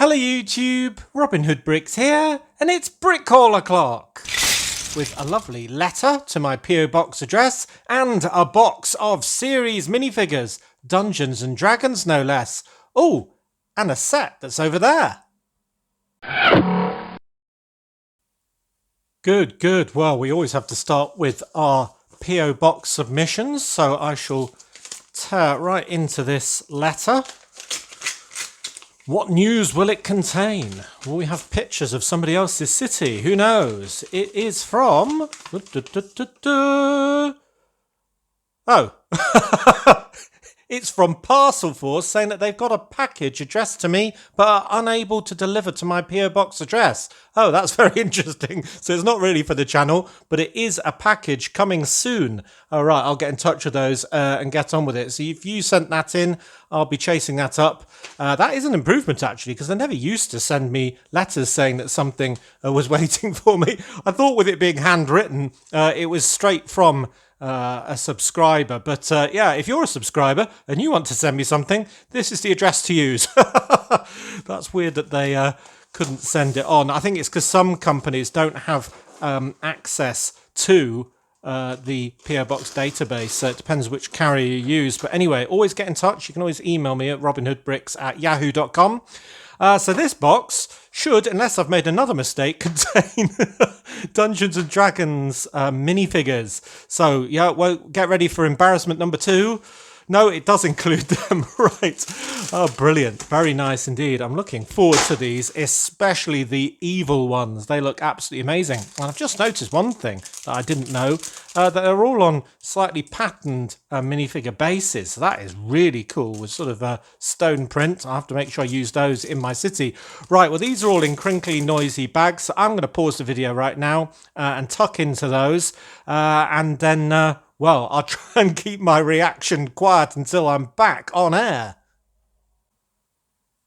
Hello YouTube, Robin Hood Bricks here, and it's Brick Call O'Clock with a lovely letter to my PO Box address and a box of series minifigures, Dungeons and Dragons no less. Oh, and a set that's over there. Good. Well, we always have to start with our PO Box submissions, so I shall tear right into this letter. What news will it contain? Will we have pictures of somebody else's city? Who knows? It is from... Oh. It's from Parcel Force saying that they've got a package addressed to me but are unable to deliver to my PO Box address. Oh, that's very interesting. So it's not really for the channel, but it is a package coming soon. All right, I'll get in touch with those and get on with it. So if you sent that in, I'll be chasing that up. That is an improvement, actually, because they never used to send me letters saying that something was waiting for me. I thought with it being handwritten, it was straight from... a subscriber, but yeah, if you're a subscriber and you want to send me something, this is the address to use. That's weird that they couldn't send it on. I think it's because some companies don't have access to the PO Box database, so it depends which carrier you use. But anyway, always get in touch. You can always email me at robinhoodbricks@yahoo.com. So this box should, unless I've made another mistake, contain Dungeons and Dragons minifigures. So yeah, well, get ready for embarrassment number 2. No, it does include them, right? Oh, brilliant. Very nice indeed. I'm looking forward to these, especially the evil ones. They look absolutely amazing. And I've just noticed one thing that I didn't know, that they're all on slightly patterned minifigure bases. So that is really cool with sort of a stone print. I have to make sure I use those in my city. Right, well, these are all in crinkly, noisy bags. So I'm going to pause the video right now and tuck into those. And then... well, I'll try and keep my reaction quiet until I'm back on air.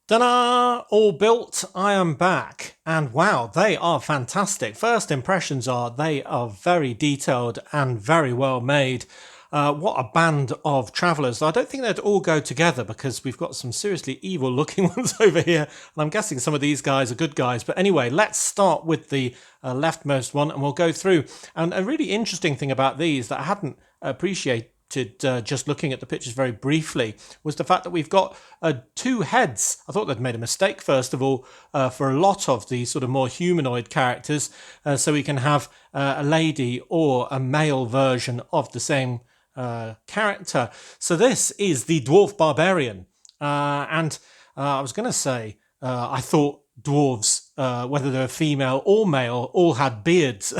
Ta-da! All built, I am back. And wow, they are fantastic. First impressions are they are very detailed and very well made. What a band of travellers. I don't think they'd all go together because we've got some seriously evil looking ones over here. And I'm guessing some of these guys are good guys. But anyway, let's start with the leftmost one and we'll go through. And a really interesting thing about these that I hadn't appreciated just looking at the pictures very briefly was the fact that we've got 2 heads. I thought they'd made a mistake, first of all, for a lot of the sort of more humanoid characters. So we can have a lady or a male version of the same character. So this is the Dwarf Barbarian. And I was going to say, I thought dwarves, whether they're female or male, all had beards.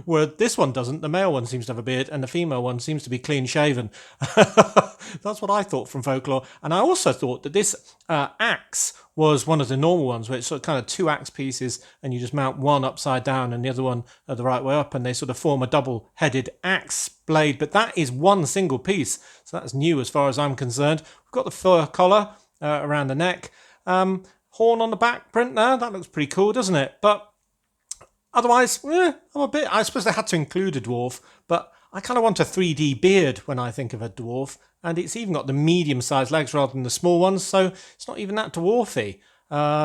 Where this one doesn't. The male one seems to have a beard and the female one seems to be clean shaven. That's what I thought from folklore. And I also thought that this axe was one of the normal ones where it's sort of kind of 2 axe pieces and you just mount one upside down and the other one the right way up and they sort of form a double-headed axe blade. But that is one single piece. So that's new as far as I'm concerned. We've got the fur collar around the neck. Horn on the back print there. That looks pretty cool, doesn't it? But otherwise, I'm a bit... I suppose they had to include a dwarf, but I kind of want a 3D beard when I think of a dwarf. And it's even got the medium-sized legs rather than the small ones, so it's not even that dwarfy.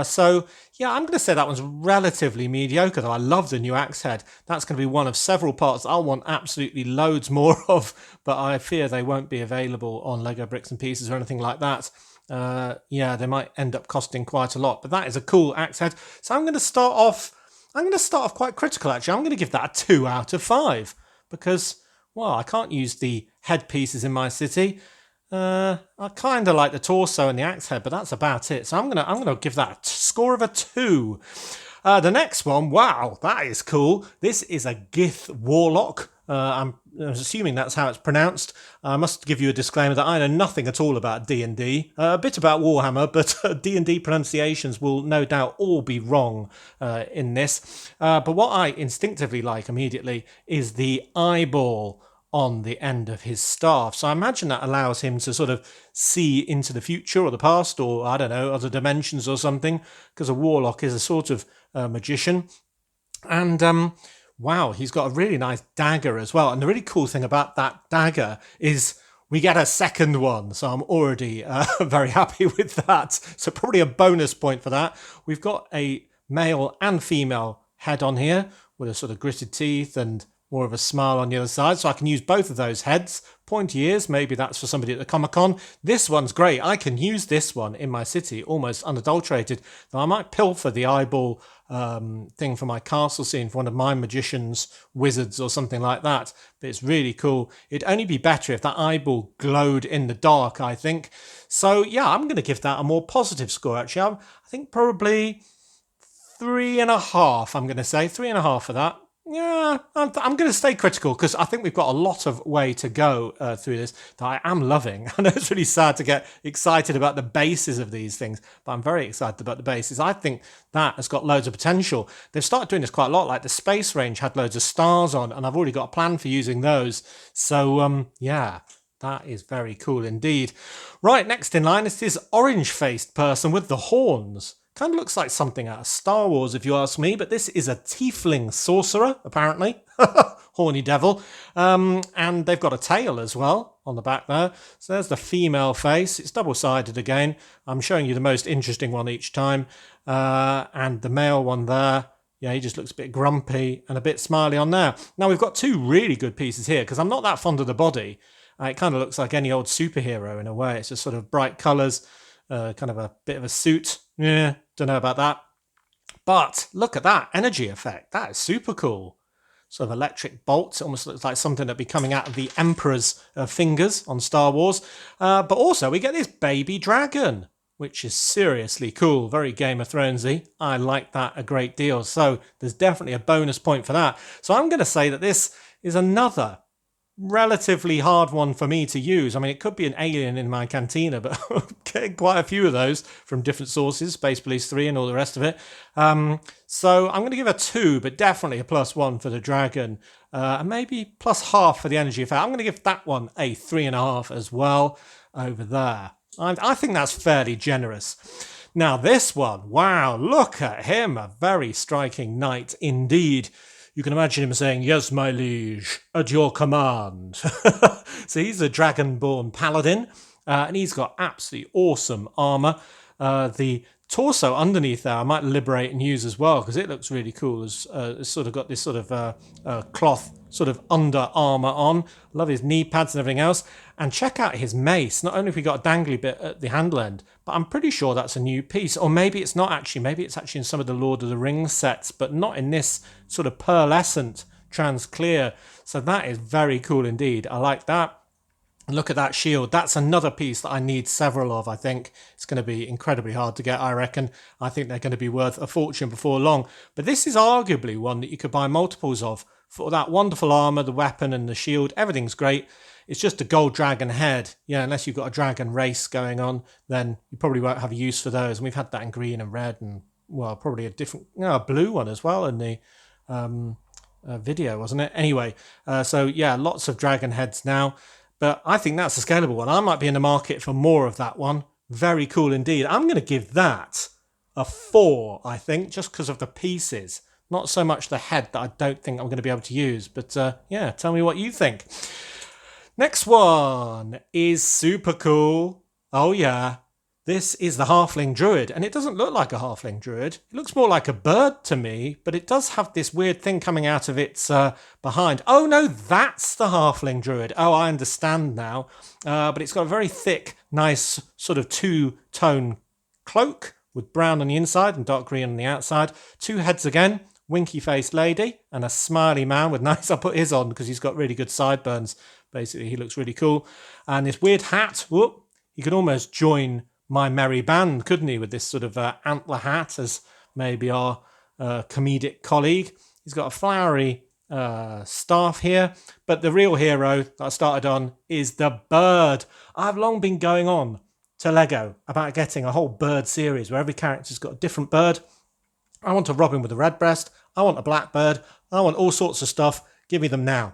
So, yeah, I'm going to say that one's relatively mediocre, though I love the new axe head. That's going to be one of several parts I'll want absolutely loads more of, but I fear they won't be available on Lego Bricks and Pieces or anything like that. Yeah, they might end up costing quite a lot, but that is a cool axe head. So I'm going to start off quite critical, actually. I'm going to give that a 2 out of 5 because, well, I can't use the headpieces in my city. I kind of like the torso and the axe head, but that's about it. So I'm gonna give that a score of a 2. The next one, wow, that is cool. This is a Gith Warlock. I'm assuming that's how it's pronounced. I must give you a disclaimer that I know nothing at all about D&D. A bit about Warhammer, but D&D pronunciations will no doubt all be wrong in this. But what I instinctively like immediately is the eyeball on the end of his staff. So I imagine that allows him to sort of see into the future or the past or, I don't know, other dimensions or something, because a warlock is a sort of magician. And wow, he's got a really nice dagger as well. And the really cool thing about that dagger is we get a second one. So I'm already very happy with that. So probably a bonus point for that. We've got a male and female head on here with a sort of gritted teeth and more of a smile on the other side. So I can use both of those heads. Pointy ears, maybe that's for somebody at the Comic-Con. This one's great. I can use this one in my city, almost unadulterated. Though I might pilfer the eyeball thing for my castle scene for one of my magicians, wizards or something like that. But it's really cool. It'd only be better if that eyeball glowed in the dark, I think. So yeah, I'm going to give that a more positive score actually. I think probably 3.5, I'm going to say. 3.5 for that. Yeah, I'm going to stay critical because I think we've got a lot of way to go through this that I am loving. I know it's really sad to get excited about the bases of these things, but I'm very excited about the bases. I think that has got loads of potential. They've started doing this quite a lot, like the Space Range had loads of stars on, and I've already got a plan for using those. So, yeah, that is very cool indeed. Right, next in line is this orange-faced person with the horns. Kind of looks like something out of Star Wars, if you ask me, but this is a tiefling sorcerer, apparently. Horny Devil. And they've got a tail as well on the back there. So there's the female face. It's double-sided again. I'm showing you the most interesting one each time. And the male one there. Yeah, he just looks a bit grumpy and a bit smiley on there. Now, we've got two really good pieces here, because I'm not that fond of the body. It kind of looks like any old superhero in a way. It's just sort of bright colours. Kind of a bit of a suit. Yeah, don't know about that. But look at that energy effect. That is super cool. Sort of electric bolts. It almost looks like something that'd be coming out of the Emperor's fingers on Star Wars. But also we get this baby dragon, which is seriously cool. Very Game of Thronesy. I like that a great deal. So there's definitely a bonus point for that. So I'm going to say that this is another relatively hard one for me to use. I mean, it could be an alien in my cantina, but I'm getting quite a few of those from different sources, Space Police 3 and all the rest of it. So I'm going to give a 2, but definitely a +1 for the dragon, and maybe +0.5 for the energy effect. I'm going to give that one a 3.5 as well over there. I think that's fairly generous. Now this one, wow, look at him, a very striking knight indeed. You can imagine him saying, "Yes, my liege, at your command." So he's a dragonborn paladin, and he's got absolutely awesome armour. The torso underneath there I might liberate and use as well, because it looks really cool. It's sort of got this sort of cloth sort of under armour on. Love his knee pads and everything else. And check out his mace. Not only have we got a dangly bit at the handle end, but I'm pretty sure that's a new piece. Or maybe it's not actually. Maybe it's actually in some of the Lord of the Rings sets, but not in this sort of pearlescent transclear. So that is very cool indeed. I like that. And look at that shield. That's another piece that I need several of, I think. It's going to be incredibly hard to get, I reckon. I think they're going to be worth a fortune before long. But this is arguably one that you could buy multiples of. For that wonderful armour, the weapon and the shield, everything's great. It's just a gold dragon head. Yeah, unless you've got a dragon race going on, then you probably won't have a use for those. And we've had that in green and red and, well, probably a different, a blue one as well in the video, wasn't it? Anyway, so yeah, lots of dragon heads now. But I think that's a scalable one. I might be in the market for more of that one. Very cool indeed. I'm going to give that a 4, I think, just because of the pieces. Not so much the head that I don't think I'm going to be able to use. But yeah, tell me what you think. Next one is super cool. Oh yeah, this is the Halfling Druid. And it doesn't look like a Halfling Druid. It looks more like a bird to me, but it does have this weird thing coming out of its behind. Oh no, that's the Halfling Druid. Oh, I understand now. But it's got a very thick, nice sort of two-tone cloak with brown on the inside and dark green on the outside. 2 heads again. Winky-faced lady and a smiley man with nice... I'll put his on because he's got really good sideburns. Basically, he looks really cool. And this weird hat. Whoop, he could almost join my merry band, couldn't he, with this sort of antler hat as maybe our comedic colleague. He's got a flowery staff here. But the real hero that I started on is the bird. I've long been going on to Lego about getting a whole bird series where every character's got a different bird. I want a robin with a red breast. I want a black bird. I want all sorts of stuff. Give me them now.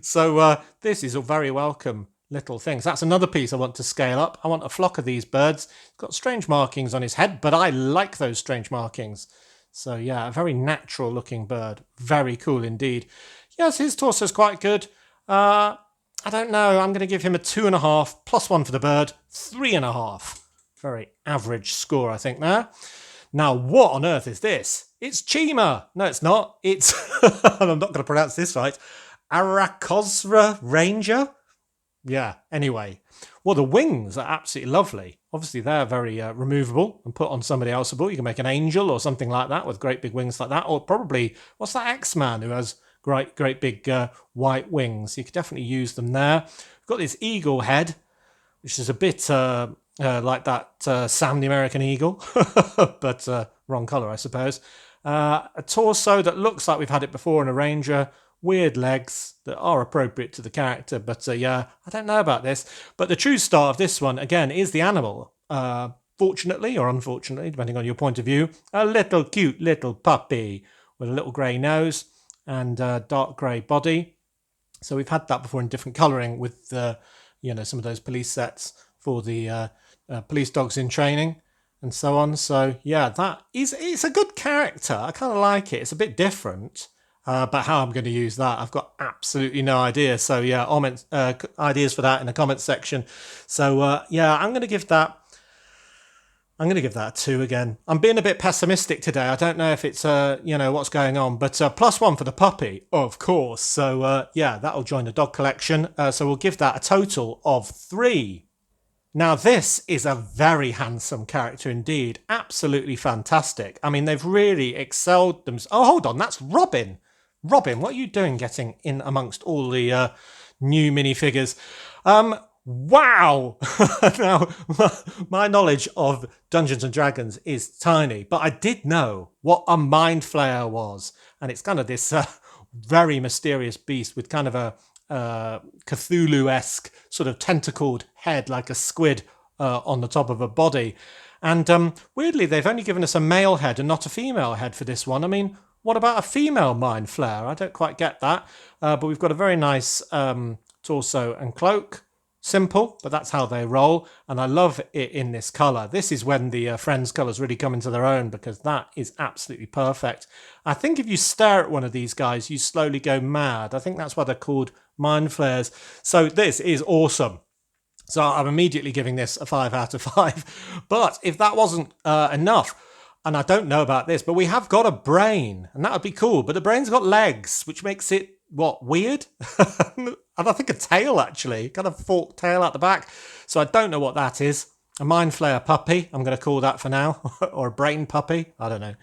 So this is a very welcome little thing. So that's another piece I want to scale up. I want a flock of these birds. It's got strange markings on his head, but I like those strange markings. So yeah, a very natural looking bird. Very cool indeed. Yes, his torso is quite good. I don't know. I'm going to give him a 2.5 plus 1 for the bird, 3.5. Very average score, I think, there. Now, what on earth is this? It's Chima. No, it's not. It's, and I'm not going to pronounce this right, Rosa Ranger? Yeah, anyway. Well, the wings are absolutely lovely. Obviously, they're very removable and put on somebody elseable. You can make an angel or something like that with great big wings like that. Or probably, what's that X-Man who has great big white wings? You could definitely use them there. We've got this eagle head, which is a bit like that Sam the American Eagle, but wrong colour, I suppose. A torso that looks like we've had it before in a Ranger. Weird legs that are appropriate to the character, but yeah, I don't know about this. But the true star of this one, again, is the animal. Fortunately or unfortunately, depending on your point of view, a little cute little puppy with a little grey nose and dark grey body. So we've had that before in different colouring with some of those police sets for the police dogs in training and so on. So yeah, it's a good character. I kind of like it. It's a bit different. But how I'm going to use that, I've got absolutely no idea. So yeah, ideas for that in the comments section. So yeah, I'm going to give that a 2 again. I'm being a bit pessimistic today. I don't know if it's what's going on, but plus 1 for the puppy, of course. So yeah, that'll join the dog collection. So we'll give that a total of 3. Now, this is a very handsome character indeed. Absolutely fantastic. I mean, they've really excelled them. Oh, hold on, that's Robin. Robin, what are you doing getting in amongst all the new minifigures? Wow! Now, my knowledge of Dungeons & Dragons is tiny, but I did know what a Mind Flayer was. And it's kind of this very mysterious beast with kind of a Cthulhu-esque sort of tentacled head like a squid on the top of a body. And weirdly, they've only given us a male head and not a female head for this one. I mean, what about a female Mind Flayer? I don't quite get that. But we've got a very nice torso and cloak. Simple, but that's how they roll. And I love it in this colour. This is when the Friends colours really come into their own, because that is absolutely perfect. I think if you stare at one of these guys, you slowly go mad. I think that's why they're called Mind Flayers. So this is awesome. So I'm immediately giving this a 5 out of 5. But if that wasn't enough, and I don't know about this, but we have got a brain, and that would be cool. But the brain's got legs, which makes it, weird? And I think a tail, actually, kind of forked tail at the back. So I don't know what that is. A Mind Flayer puppy, I'm going to call that for now. Or a brain puppy, I don't know.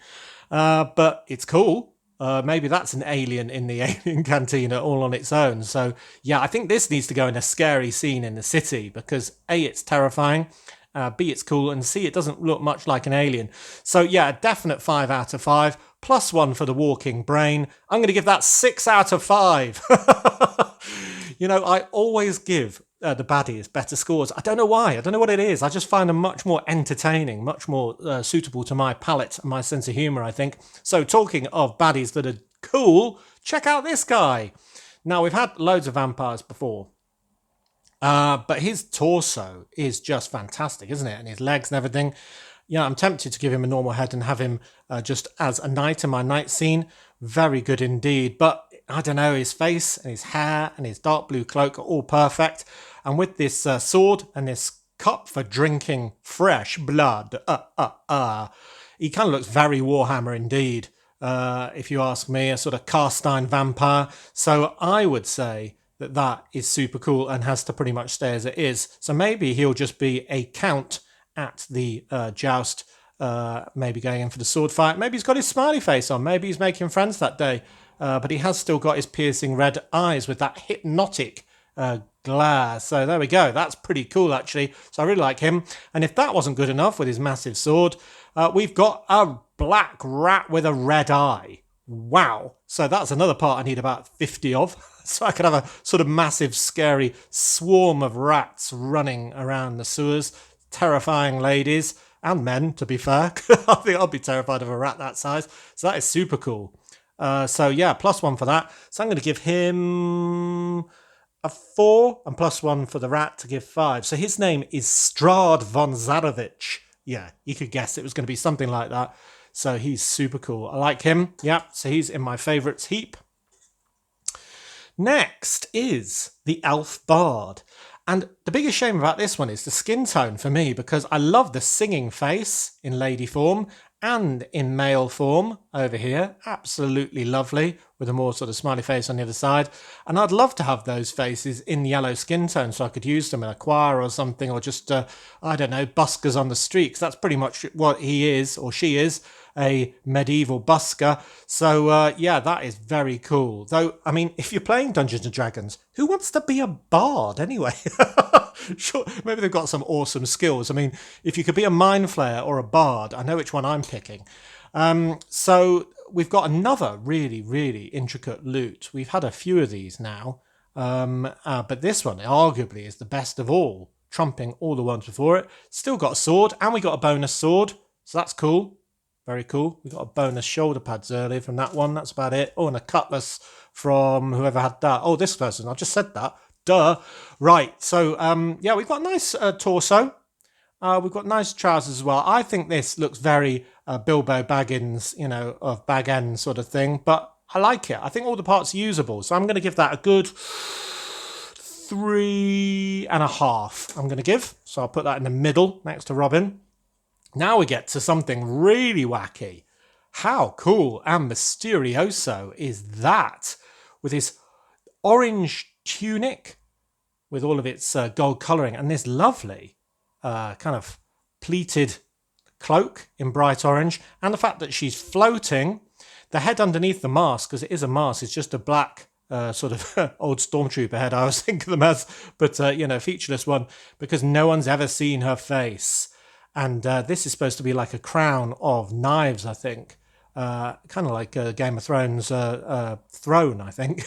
But it's cool. Maybe that's an alien in the alien cantina all on its own. So yeah, I think this needs to go in a scary scene in the city, because A, it's terrifying. B, it's cool, and C, it doesn't look much like an alien. So yeah, a definite 5 out of 5, plus 1 for the walking brain. I'm going to give that 6 out of 5. I always give the baddies better scores. I don't know why. I don't know what it is. I just find them much more entertaining, much more suitable to my palate and my sense of humour, I think. So talking of baddies that are cool, check out this guy. Now, we've had loads of vampires before. But his torso is just fantastic, isn't it? And his legs and everything. Yeah, I'm tempted to give him a normal head and have him just as a knight in my night scene. Very good indeed. But I don't know, his face and his hair and his dark blue cloak are all perfect. And with this sword and this cup for drinking fresh blood, he kind of looks very Warhammer indeed. If you ask me, a sort of cast iron vampire. So I would say that is super cool and has to pretty much stay as it is. So maybe he'll just be a count at the joust, maybe going in for the sword fight. Maybe he's got his smiley face on. Maybe he's making friends that day. But he has still got his piercing red eyes with that hypnotic glare. So there we go. That's pretty cool, actually. So I really like him. And if that wasn't good enough with his massive sword, we've got a black rat with a red eye. Wow. So that's another part I need about 50 of. So I could have a sort of massive, scary swarm of rats running around the sewers, terrifying ladies and men, to be fair. I think I'll be terrified of a rat that size. So that is super cool. So yeah, plus 1 for that. So I'm going to give him a 4 and plus 1 for the rat to give 5. So his name is Strad Vonzarovich. Yeah, you could guess it was going to be something like that. So he's super cool. I like him. Yeah, so he's in my favourites heap. Next is the Elf Bard. And the biggest shame about this one is the skin tone for me, because I love the singing face in lady form and in male form over here. Absolutely lovely, with a more sort of smiley face on the other side. And I'd love to have those faces in yellow skin tone so I could use them in a choir or something, or just, I don't know, buskers on the street, 'cause that's pretty much what he is, or she is, a medieval busker. So yeah, that is very cool. Though, I mean, if you're playing Dungeons and Dragons, who wants to be a bard anyway? Sure, maybe they've got some awesome skills. I mean, if you could be a mind flayer or a bard, I know which one I'm picking. So we've got another really, really intricate loot. We've had a few of these now, but this one arguably is the best of all, trumping all the ones before it. Still got a sword, and we got a bonus sword, so that's cool. Very cool. We got a bonus shoulder pads earlier from that one. That's about it. Oh, and a cutlass from whoever had that. Oh, this person. I just said that. Duh. Right. So, yeah, we've got a nice torso. We've got nice trousers as well. I think this looks very Bilbo Baggins, you know, of Bag End sort of thing. But I like it. I think all the parts are usable. So I'm going to give that a good 3.5. I'm going to give. So I'll put that in the middle next to Robin. Now we get to something really wacky. How cool and mysterioso is that? With his orange tunic, with all of its gold colouring, and this lovely kind of pleated cloak in bright orange, and the fact that she's floating, the head underneath the mask, because it is a mask, is just a black sort of old stormtrooper head, I was thinking of them as, but, you know, featureless one, because no one's ever seen her face. And this is supposed to be like a crown of knives, I think. Kind of like Game of Thrones throne, I think.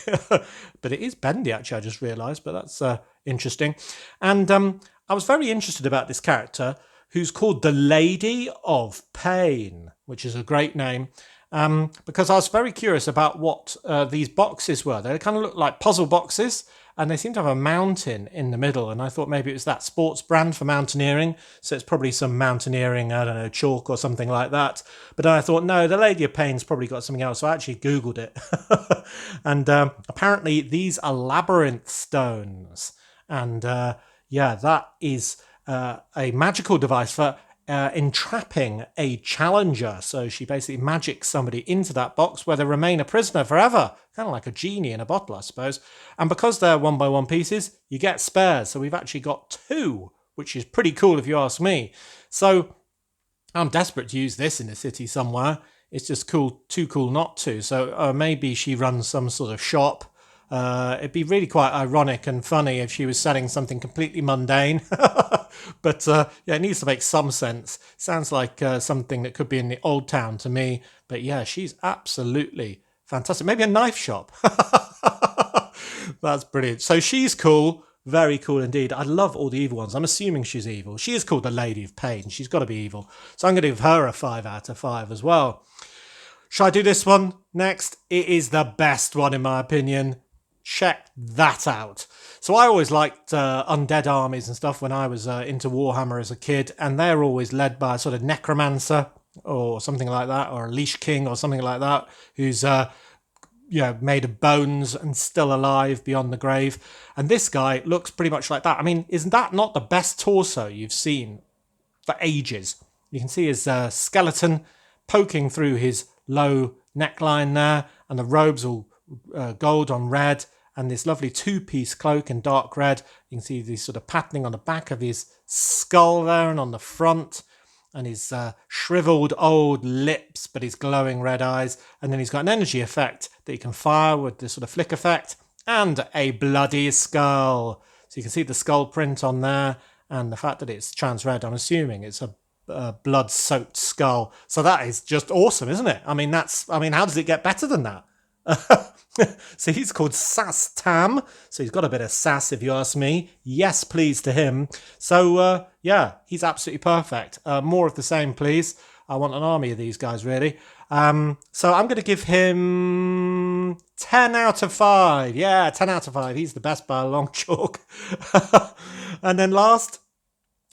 But it is bendy, actually, I just realised. But that's interesting. And I was very interested about this character, who's called the Lady of Pain, which is a great name. Because I was very curious about what these boxes were. They kind of look like puzzle boxes, and they seem to have a mountain in the middle. And I thought maybe it was that sports brand for mountaineering. So it's probably some mountaineering, I don't know, chalk or something like that. But then I thought, no, the Lady of Pain's probably got something else. So I actually Googled it. And apparently these are labyrinth stones. And yeah, that is a magical device for entrapping a challenger. So she basically magics somebody into that box where they remain a prisoner forever. Kind of like a genie in a bottle, I suppose. And because they're 1x1 pieces, you get spares. So we've actually got 2, which is pretty cool if you ask me. So I'm desperate to use this in the city somewhere. It's just cool, too cool not to. So maybe she runs some sort of shop. It'd be really quite ironic and funny if she was selling something completely mundane. But yeah, it needs to make some sense. Sounds like something that could be in the old town to me. But yeah, she's absolutely fantastic. Maybe a knife shop. That's brilliant. So she's cool. Very cool indeed. I love all the evil ones. I'm assuming she's evil. She is called the Lady of Pain. She's got to be evil. So I'm going to give her a 5 out of 5 as well. Shall I do this one next? It is the best one in my opinion. Check that out. So I always liked undead armies and stuff when I was into Warhammer as a kid, and they're always led by a sort of necromancer or something like that, or a leash king or something like that, who's made of bones and still alive beyond the grave. And this guy looks pretty much like that. I mean, isn't that not the best torso you've seen for ages? You can see his skeleton poking through his low neckline there, and the robes all gold on red, and this lovely 2-piece cloak in dark red. You can see the sort of patterning on the back of his skull there and on the front, and his shriveled old lips, but his glowing red eyes. And then he's got an energy effect that you can fire with this sort of flick effect, and a bloody skull. So you can see the skull print on there, and the fact that it's trans red, I'm assuming it's a blood-soaked skull. So that is just awesome, isn't it? I mean, how does it get better than that? So he's called Sass Tam, so he's got a bit of sass if you ask me. Yes, please to him. So yeah, he's absolutely perfect. More of the same, please. I want an army of these guys, really. So I'm going to give him 10 out of 5. Yeah, 10 out of 5. He's the best by a long chalk. And then last,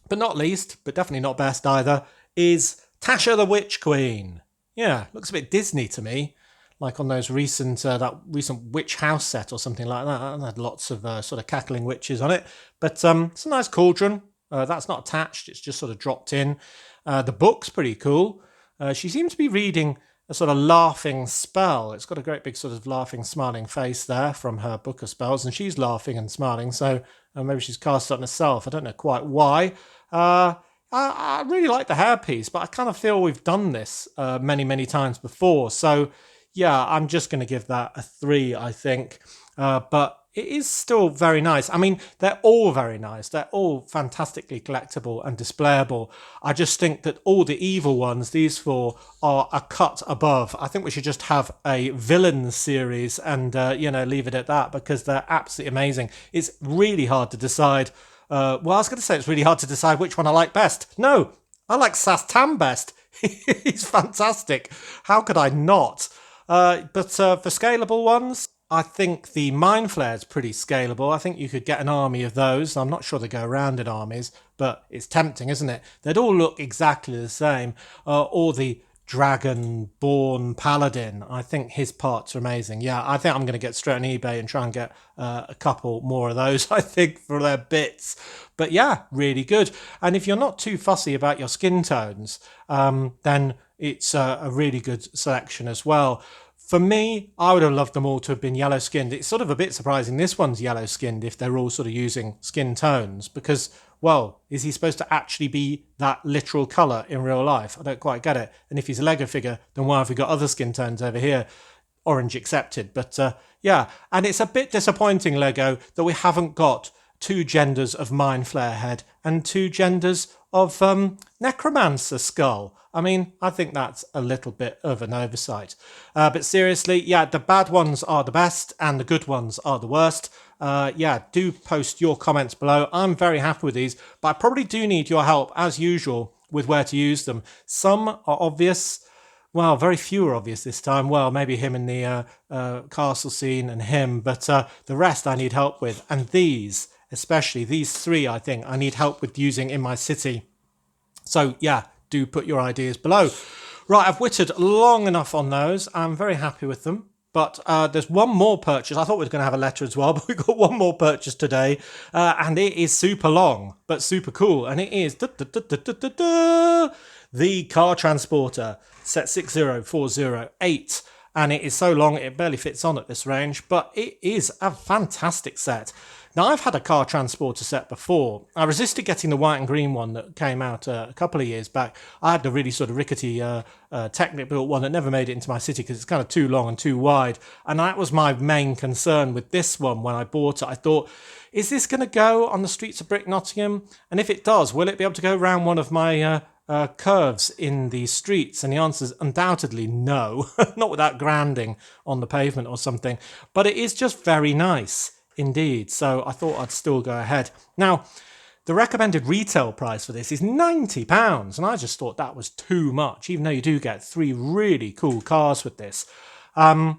but not least, but definitely not best either, is Tasha the Witch Queen. Yeah, looks a bit Disney to me. like on those recent that recent witch house set or something like that. And had lots of sort of cackling witches on it. But it's a nice cauldron. That's not attached. It's just sort of dropped in. The book's pretty cool. She seems to be reading a sort of laughing spell. It's got a great big sort of laughing, smiling face there from her book of spells, and she's laughing and smiling. So maybe she's cast it on herself. I don't know quite why. I really like the hairpiece, but I kind of feel we've done this many, many times before. So yeah, I'm just going to give that a 3, I think. But it is still very nice. I mean, they're all very nice. They're all fantastically collectible and displayable. I just think that all the evil ones, these 4, are a cut above. I think we should just have a villain series and, leave it at that, because they're absolutely amazing. It's really hard to decide. I was going to say it's really hard to decide which one I like best. No, I like Sastam best. He's fantastic. How could I not? But for scalable ones, I think the Mind Flare's pretty scalable. I think you could get an army of those. I'm not sure they go around in armies, but it's tempting, isn't it? They'd all look exactly the same. Or the Dragonborn Paladin. I think his parts are amazing. Yeah, I think I'm going to get straight on eBay and try and get a couple more of those, I think, for their bits. But yeah, really good. And if you're not too fussy about your skin tones, then it's a really good selection as well. For me, I would have loved them all to have been yellow-skinned. It's sort of a bit surprising this one's yellow-skinned if they're all sort of using skin tones, because, well, is he supposed to actually be that literal colour in real life? I don't quite get it. And if he's a Lego figure, then why have we got other skin tones over here? Orange accepted. But yeah, and it's a bit disappointing, Lego, that we haven't got 2 genders of Mind Flare head and 2 genders of Necromancer skull. I mean, I think that's a little bit of an oversight. But seriously, yeah, the bad ones are the best and the good ones are the worst. Yeah, do post your comments below. I'm very happy with these, but I probably do need your help, as usual, with where to use them. Some are obvious. Well, very few are obvious this time. Well, maybe him in the castle scene and him, but the rest I need help with. And these, especially these 3, I think, I need help with using in my city. So yeah, do put your ideas below. Right, I've wittered long enough on those. I'm very happy with them. But there's one more purchase. I thought we were going to have a letter as well, but we've got one more purchase today. And it is super long, but super cool. And it is the Car Transporter, set 60408. And it is so long, it barely fits on at this range. But it is a fantastic set. Now, I've had a Car Transporter set before. I resisted getting the white and green one that came out a couple of years back. I had the really sort of rickety Technic-built one that never made it into my city because it's kind of too long and too wide. And that was my main concern with this one when I bought it. I thought, is this going to go on the streets of Brick Nottingham? And if it does, will it be able to go around one of my curves in the streets? And the answer is undoubtedly no, not without granding on the pavement or something. But it is just very nice. Indeed, so I thought I'd still go ahead. Now, the recommended retail price for this is £90, and I just thought that was too much, even though you do get 3 really cool cars with this. And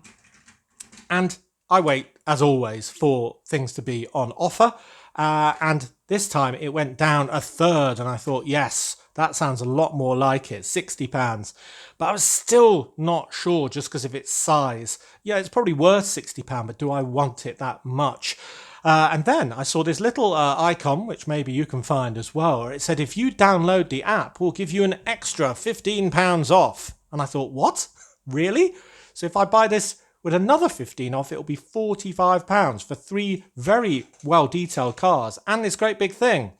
I wait, as always, for things to be on offer, and this time it went down a third, and I thought, yes, that sounds a lot more like it, £60. But I was still not sure just because of its size. Yeah, it's probably worth £60, but do I want it that much? And then I saw this little icon, which maybe you can find as well, where it said, if you download the app, we'll give you an extra £15 off. And I thought, what? Really? So if I buy this with another 15 off, it'll be £45 for 3 very well-detailed cars and this great big thing.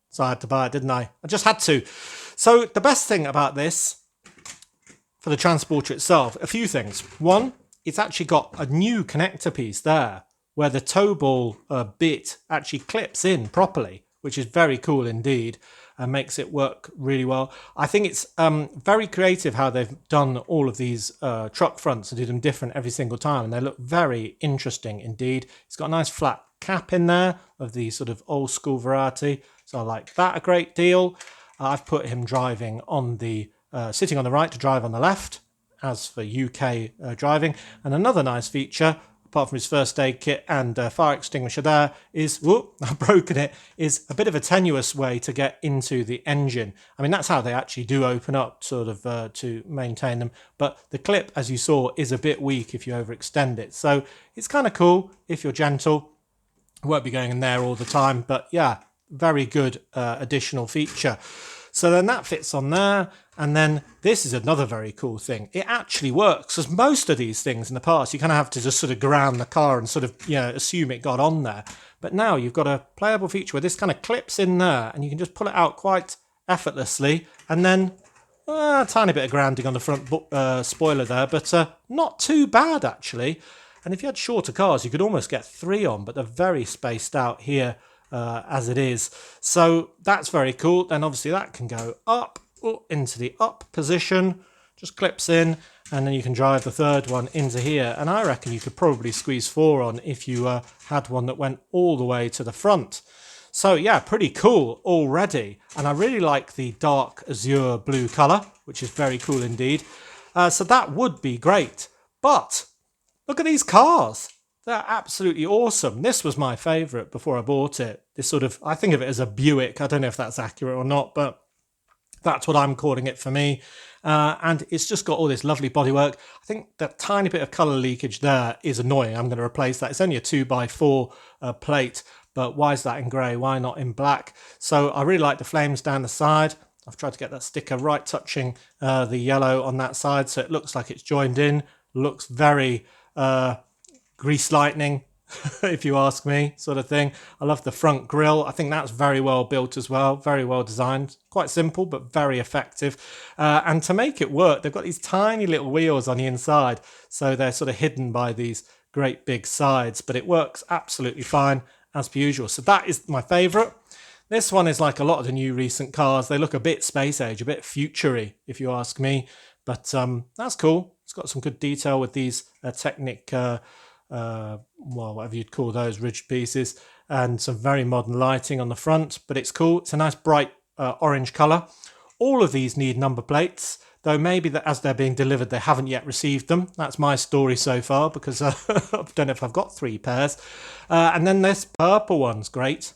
So I had to buy it, didn't I? I just had to. So the best thing about this, for the transporter itself, a few things. One, it's actually got a new connector piece there, where the tow ball bit actually clips in properly, which is very cool indeed, and makes it work really well. I think it's very creative how they've done all of these truck fronts and do them different every single time, and they look very interesting indeed. It's got a nice flat cap in there of the sort of old school variety, so I like that a great deal. I've put him driving on the sitting on the right to drive on the left, as for UK driving. And another nice feature, apart from his first aid kit and fire extinguisher there, is, whoop, I've broken it, is a bit of a tenuous way to get into the engine. I mean, that's how they actually do open up, sort of, to maintain them. But the clip, as you saw, is a bit weak if you overextend it. So it's kind of cool if you're gentle. Won't be going in there all the time, but yeah, very good additional feature. So then that fits on there, and then this is another very cool thing. It actually works, as most of these things in the past, you kind of have to just sort of go around the car and sort of, you know, assume it got on there. But now you've got a playable feature where this kind of clips in there, and you can just pull it out quite effortlessly, and then a tiny bit of grounding on the front spoiler there, but not too bad actually. And if you had shorter cars, you could almost get 3 on, but they're very spaced out here as it is. So that's very cool. Then obviously that can go up into the up position, just clips in, and then you can drive the third one into here. And I reckon you could probably squeeze 4 on if you had one that went all the way to the front. So yeah, pretty cool already. And I really like the dark azure blue colour, which is very cool indeed. So that would be great. But look at these cars. They're absolutely awesome. This was my favourite before I bought it. This sort of, I think of it as a Buick. I don't know if that's accurate or not, but that's what I'm calling it for me. And it's just got all this lovely bodywork. I think that tiny bit of colour leakage there is annoying. I'm going to replace that. It's only a 2x4 plate, but why is that in grey? Why not in black? So I really like the flames down the side. I've tried to get that sticker right touching the yellow on that side, so it looks like it's joined in. Looks very grease lightning, if you ask me, sort of thing. I love the front grille. I think that's very well built as well, very well designed. Quite simple, but very effective. And to make it work, they've got these tiny little wheels on the inside, so they're sort of hidden by these great big sides, but it works absolutely fine as per usual. So that is my favourite. This one is like a lot of the new recent cars. They look a bit space age, a bit future-y, if you ask me. But that's cool. It's got some good detail with these Technic, well, whatever you'd call those, ridged pieces, and some very modern lighting on the front. But it's cool. It's a nice bright orange colour. All of these need number plates, though maybe that as they're being delivered, they haven't yet received them. That's my story so far, because I don't know if I've got 3 pairs. And then this purple one's great.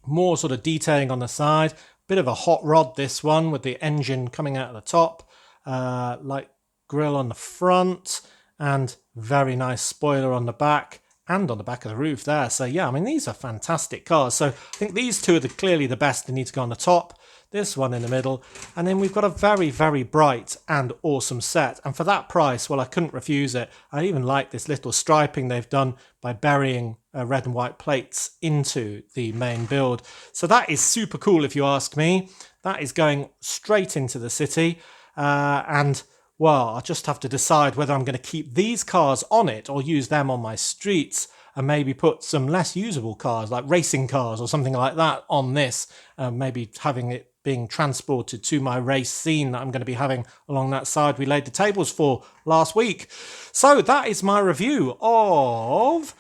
More sort of detailing on the side. Bit of a hot rod, this one, with the engine coming out of the top. Light grille on the front, and very nice spoiler on the back and on the back of the roof there. So yeah, I mean, these are fantastic cars. So I think these two are clearly the best. They need to go on the top, this one in the middle, and then we've got a very, very bright and awesome set. And for that price, well, I couldn't refuse it. I even like this little striping they've done by burying red and white plates into the main build. So that is super cool if you ask me. That is going straight into the city. And well, I'll just have to decide whether I'm going to keep these cars on it or use them on my streets, and maybe put some less usable cars like racing cars or something like that on this, maybe having it being transported to my race scene that I'm going to be having along that side we laid the tables for last week. So that is my review of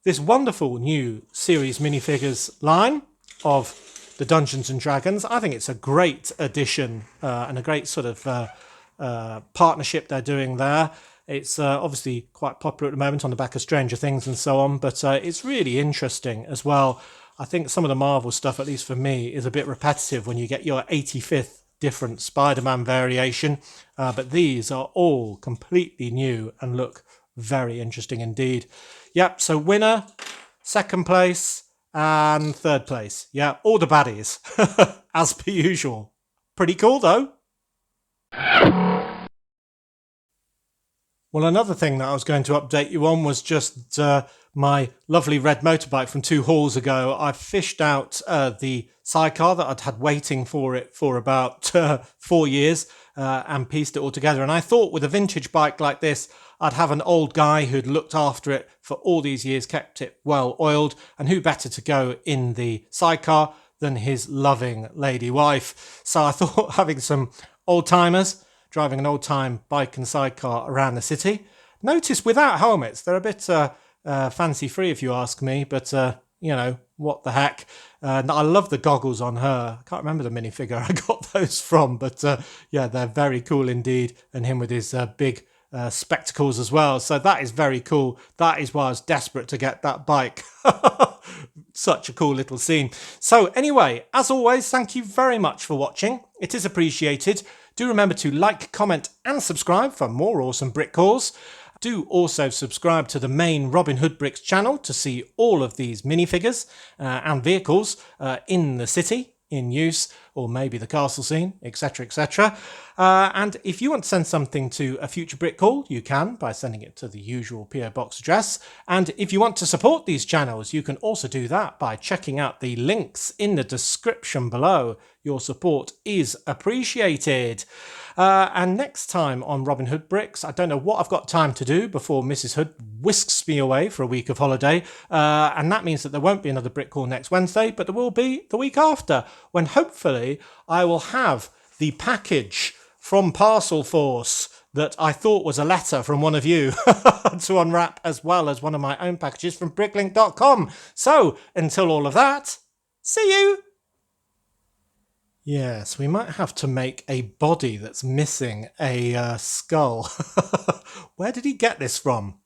this wonderful new series minifigures line of the Dungeons and Dragons. I think it's a great addition and a great sort of partnership they're doing there. It's obviously quite popular at the moment on the back of Stranger Things and so on, but it's really interesting as well. I think some of the Marvel stuff, at least for me, is a bit repetitive when you get your 85th different Spider-Man variation, but these are all completely new and look very interesting indeed. Yep, so winner, second place, and third place. Yeah, all the baddies, as per usual. Pretty cool though. Well, another thing that I was going to update you on was just my lovely red motorbike from 2 hauls ago. I fished out the sidecar that I'd had waiting for it for about 4 years and pieced it all together. And I thought with a vintage bike like this, I'd have an old guy who'd looked after it for all these years, kept it well oiled, and who better to go in the sidecar than his loving lady wife. So I thought having some old timers driving an old-time bike and sidecar around the city. Notice without helmets, they're a bit fancy-free if you ask me, but, you know, what the heck. I love the goggles on her. I can't remember the minifigure I got those from, but yeah, they're very cool indeed. And him with his big spectacles as well. So that is very cool. That is why I was desperate to get that bike. Such a cool little scene. So anyway, as always, thank you very much for watching. It is appreciated. Do remember to like, comment and subscribe for more awesome brick hauls. Do also subscribe to the main Robin Hood Bricks channel to see all of these minifigures and vehicles in the city in use, or maybe the castle scene, etc, etc. And if you want to send something to a future brick haul, you can by sending it to the usual PO box address. And if you want to support these channels, you can also do that by checking out the links in the description below. Your support is appreciated. And next time on Robin Hood Bricks, I don't know what I've got time to do before Mrs. Hood whisks me away for a week of holiday. And that means that there won't be another brick haul next Wednesday, but there will be the week after, when hopefully I will have the package from Parcel Force that I thought was a letter from one of you to unwrap, as well as one of my own packages from bricklink.com. So until all of that, see you! Yes, we might have to make a body that's missing a skull. Where did he get this from?